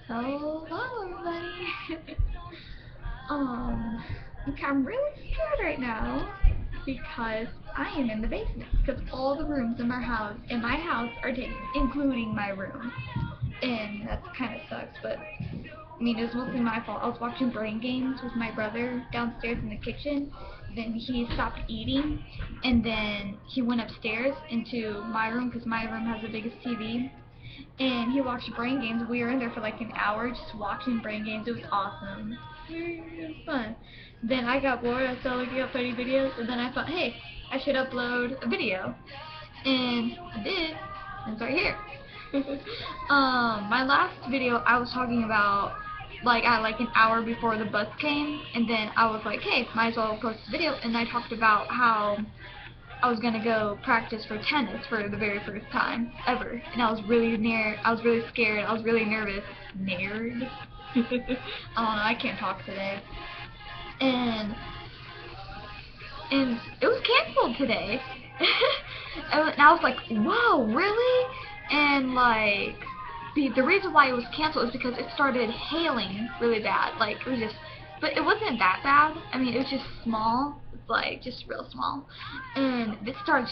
Hello, everybody. Okay, I'm really scared right now because I am in the basement because all the rooms in my house are taken, including my room, and that kind of sucks. But I mean, it was mostly my fault. I was watching Brain Games with my brother downstairs in the kitchen. Then he stopped eating, and then he went upstairs into my room because my room has the biggest TV, and he watched Brain Games. We were in there for like an hour just watching Brain Games. It was awesome. It was fun. Then I got bored. I started looking up funny videos, and then I thought, hey, I should upload a video. And I did. And it's right here. My last video I was talking about like at like an hour before the bus came, and then I was like, hey, might as well post a video, and I talked about how I was gonna go practice for tennis for the very first time ever, and I was really scared, I was really nervous. Nerd. I don't know, I can't talk today. And it was canceled today. And I was like, whoa, really? And like the reason why it was canceled is because it started hailing really bad. Like it was just, but it wasn't that bad. I mean, it was just small. It's like just real small, and it started.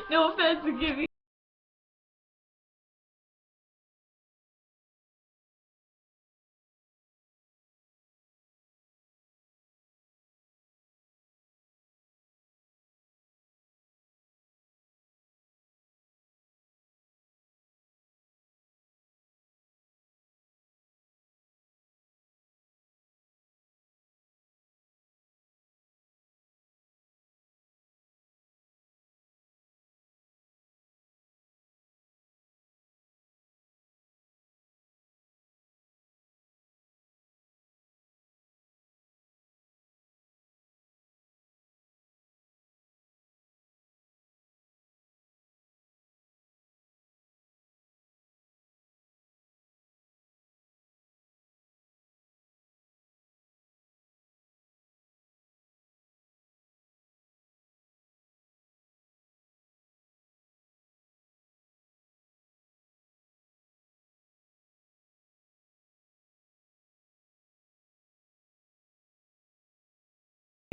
No offense, forgive me.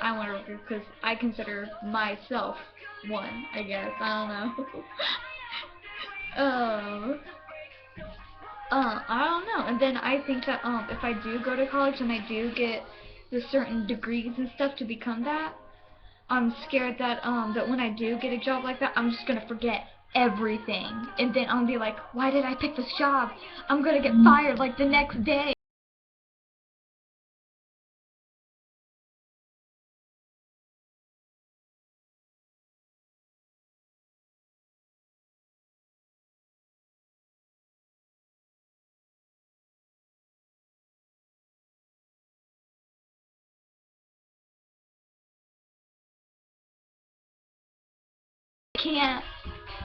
I want to work because I consider myself one, I guess. I don't know. um, I don't know. And then I think that if I do go to college and I do get the certain degrees and stuff to become that, I'm scared that that when I do get a job like that, I'm just gonna forget everything, and then I'll be like, why did I pick this job? I'm gonna get fired like the next day. Can't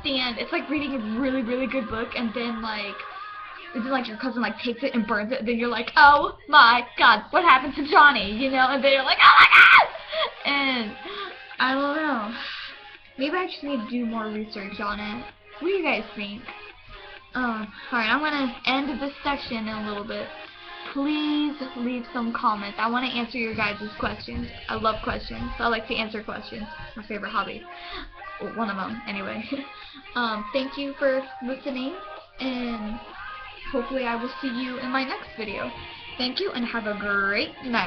stand. It's like reading a really, really good book, and then like your cousin like takes it and burns it, and then you're like, oh my god, what happened to Johnny? You know, and then you're like, oh my god! And I don't know. Maybe I just need to do more research on it. What do you guys think? Alright, I'm gonna end this section in a little bit. Please leave some comments. I want to answer your guys' questions. I love questions. I like to answer questions. It's my favorite hobby. Well, one of them, anyway. Thank you for listening, and hopefully I will see you in my next video. Thank you, and have a great night.